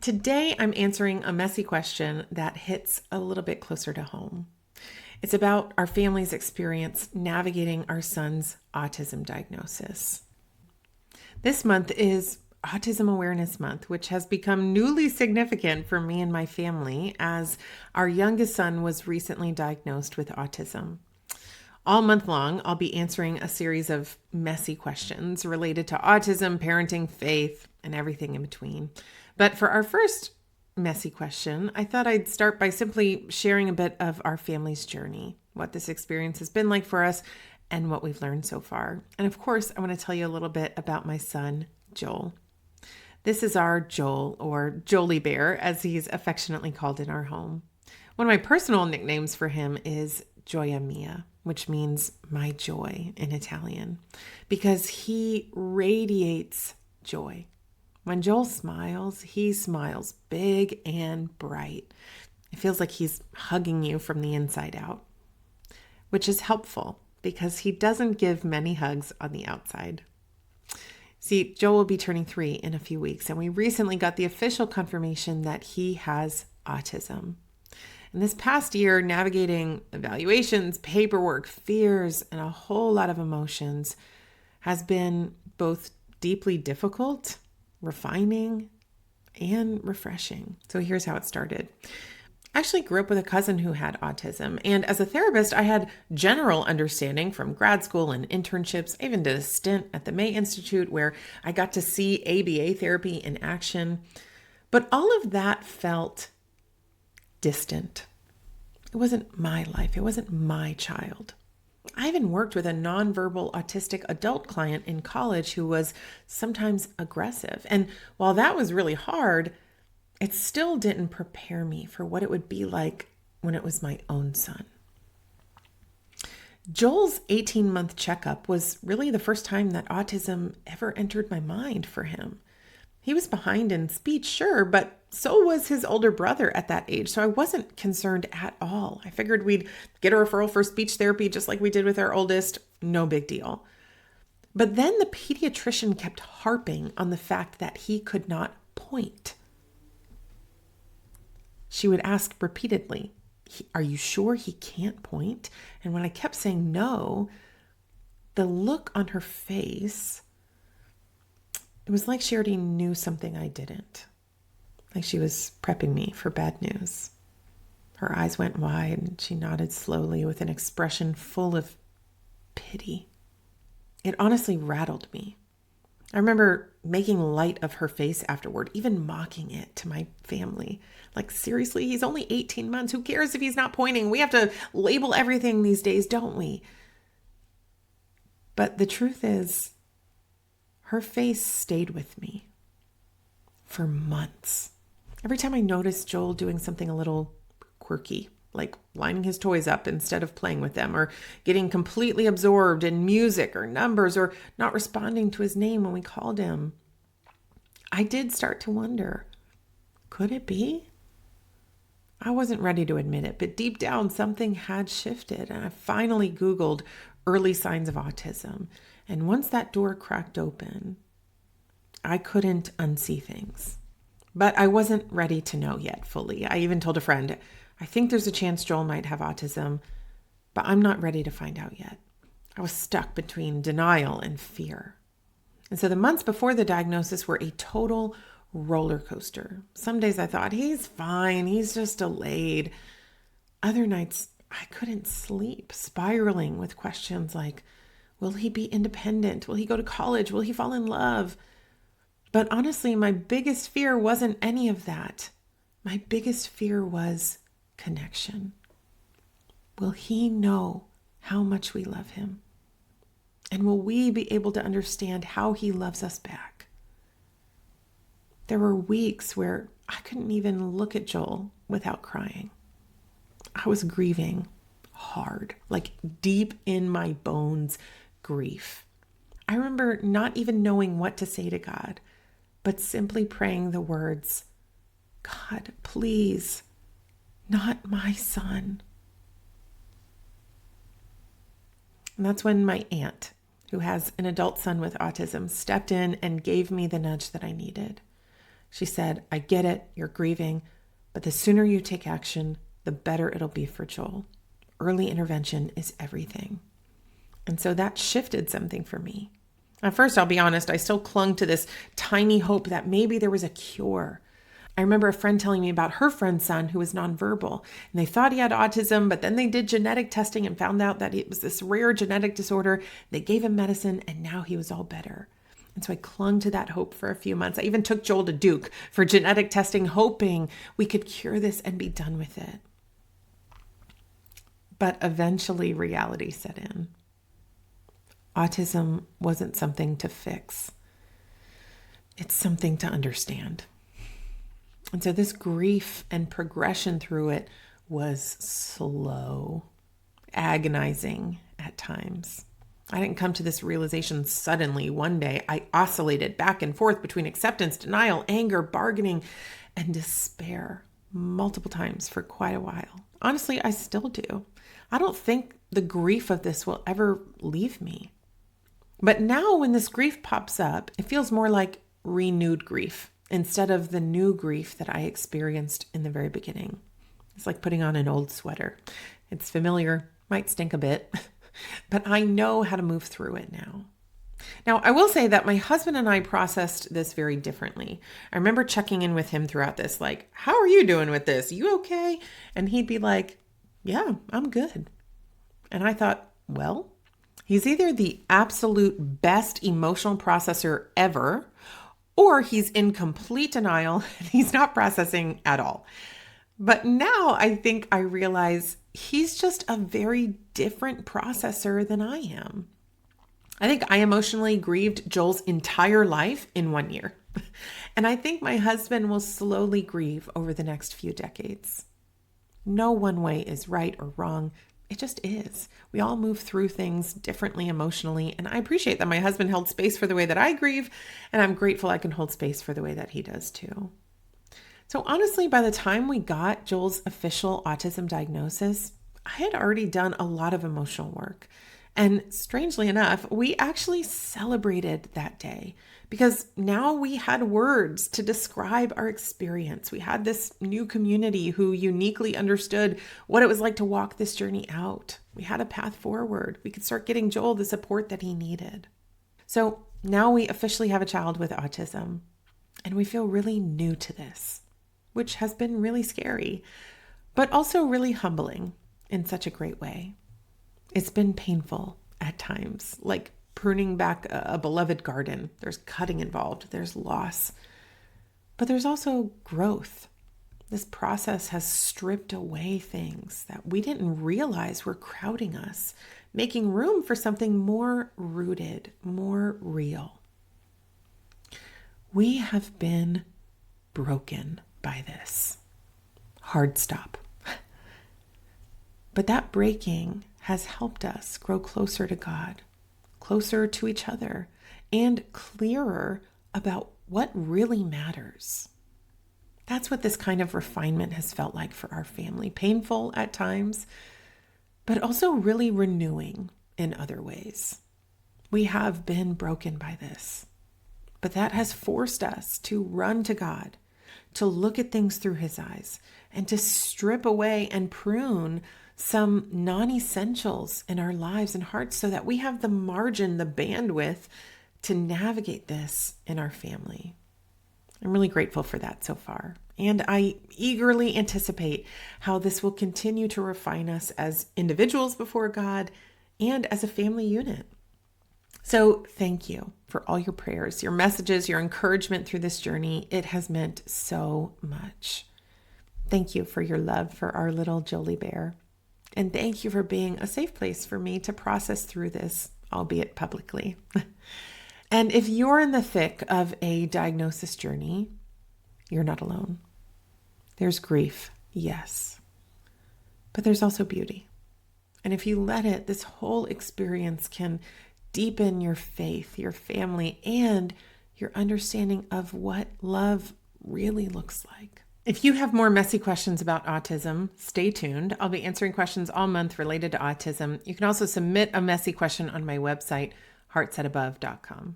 Today, I'm answering a messy question that hits a little bit closer to home. It's about our family's experience navigating our son's autism diagnosis. This month is Autism Awareness Month, which has become newly significant for me and my family as our youngest son was recently diagnosed with autism. All month long, I'll be answering a series of messy questions related to autism, parenting, faith, and everything in between. But for our first messy question, I thought I'd start by simply sharing a bit of our family's journey, what this experience has been like for us, and what we've learned so far. And of course, I want to tell you a little bit about my son, Joel. This is our Joel, or Jolie Bear, as he's affectionately called in our home. One of my personal nicknames for him is Gioia Mia, which means my joy in Italian, because he radiates joy. When Joel smiles, he smiles big and bright. It feels like he's hugging you from the inside out, which is helpful because he doesn't give many hugs on the outside. See, Joel will be turning 3 in a few weeks, and we recently got the official confirmation that he has autism. And this past year, navigating evaluations, paperwork, fears, and a whole lot of emotions has been both deeply difficult, refining, and refreshing. So here's how it started. I actually grew up with a cousin who had autism, and as a therapist, I had general understanding from grad school and internships. I even did a stint at the May Institute where I got to see ABA therapy in action. But all of that felt distant. It wasn't my life. It wasn't my child. I even worked with a nonverbal autistic adult client in college who was sometimes aggressive. And while that was really hard, it still didn't prepare me for what it would be like when it was my own son. Joel's 18-month checkup was really the first time that autism ever entered my mind for him. He was behind in speech, sure, but so was his older brother at that age. So I wasn't concerned at all. I figured we'd get a referral for speech therapy just like we did with our oldest. No big deal. But then the pediatrician kept harping on the fact that he could not point. She would ask repeatedly, "Are you sure he can't point?" And when I kept saying no, the look on her face, it was like she already knew something I didn't. Like she was prepping me for bad news. Her eyes went wide and she nodded slowly with an expression full of pity. It honestly rattled me. I remember making light of her face afterward, even mocking it to my family. Like, seriously, he's only 18 months. Who cares if he's not pointing? We have to label everything these days, don't we? But the truth is, her face stayed with me for months. Every time I noticed Joel doing something a little quirky, like lining his toys up instead of playing with them, or getting completely absorbed in music or numbers, or not responding to his name when we called him, I did start to wonder, could it be? I wasn't ready to admit it, but deep down something had shifted, and I finally Googled early signs of autism. And once that door cracked open, I couldn't unsee things. But I wasn't ready to know yet fully. I even told a friend, I think there's a chance Joel might have autism, but I'm not ready to find out yet. I was stuck between denial and fear. And so the months before the diagnosis were a total roller coaster. Some days I thought, he's fine, he's just delayed. Other nights, I couldn't sleep, spiraling with questions like, will he be independent? Will he go to college? Will he fall in love? But honestly, my biggest fear wasn't any of that. My biggest fear was connection. Will he know how much we love him? And will we be able to understand how he loves us back? There were weeks where I couldn't even look at Joel without crying. I was grieving hard, like deep in my bones grief. I remember not even knowing what to say to God, but simply praying the words, God, please, not my son. And that's when my aunt, who has an adult son with autism, stepped in and gave me the nudge that I needed. She said, I get it, you're grieving, but the sooner you take action, the better it'll be for Joel. Early intervention is everything. And so that shifted something for me. At first, I'll be honest, I still clung to this tiny hope that maybe there was a cure. I remember a friend telling me about her friend's son who was nonverbal, and they thought he had autism, but then they did genetic testing and found out that it was this rare genetic disorder. They gave him medicine, and now he was all better. And so I clung to that hope for a few months. I even took Joel to Duke for genetic testing, hoping we could cure this and be done with it. But eventually reality set in. Autism wasn't something to fix. It's something to understand. And so this grief and progression through it was slow, agonizing at times. I didn't come to this realization suddenly one day. I oscillated back and forth between acceptance, denial, anger, bargaining, and despair multiple times for quite a while. Honestly, I still do. I don't think the grief of this will ever leave me. But now when this grief pops up, it feels more like renewed grief instead of the new grief that I experienced in the very beginning. It's like putting on an old sweater. It's familiar, might stink a bit, but I know how to move through it now. Now, I will say that my husband and I processed this very differently. I remember checking in with him throughout this, like, how are you doing with this? You okay? And he'd be like, yeah, I'm good. And I thought, well, he's either the absolute best emotional processor ever, or he's in complete denial and he's not processing at all. But now I think I realize he's just a very different processor than I am. I think I emotionally grieved Joel's entire life in 1 year. And I think my husband will slowly grieve over the next few decades. No one way is right or wrong. It just is. We all move through things differently emotionally, and I appreciate that my husband held space for the way that I grieve, and I'm grateful I can hold space for the way that he does too. So honestly, by the time we got Joel's official autism diagnosis, I had already done a lot of emotional work. And strangely enough, we actually celebrated that day because now we had words to describe our experience. We had this new community who uniquely understood what it was like to walk this journey out. We had a path forward. We could start getting Joel the support that he needed. So now we officially have a child with autism, and we feel really new to this, which has been really scary, but also really humbling in such a great way. It's been painful at times, like pruning back a beloved garden. There's cutting involved, there's loss, but there's also growth. This process has stripped away things that we didn't realize were crowding us, making room for something more rooted, more real. We have been broken by this. Hard stop. But that breaking has helped us grow closer to God, closer to each other, and clearer about what really matters. That's what this kind of refinement has felt like for our family. Painful at times, but also really renewing in other ways. We have been broken by this, but that has forced us to run to God, to look at things through His eyes, and to strip away and prune some non-essentials in our lives and hearts so that we have the margin, the bandwidth to navigate this in our family. I'm really grateful for that so far. And I eagerly anticipate how this will continue to refine us as individuals before God and as a family unit. So thank you for all your prayers, your messages, your encouragement through this journey. It has meant so much. Thank you for your love for our little Jolie Bear. And thank you for being a safe place for me to process through this, albeit publicly. And if you're in the thick of a diagnosis journey, you're not alone. There's grief, yes, but there's also beauty. And if you let it, this whole experience can deepen your faith, your family, and your understanding of what love really looks like. If you have more messy questions about autism, stay tuned. I'll be answering questions all month related to autism. You can also submit a messy question on my website, heartsetabove.com.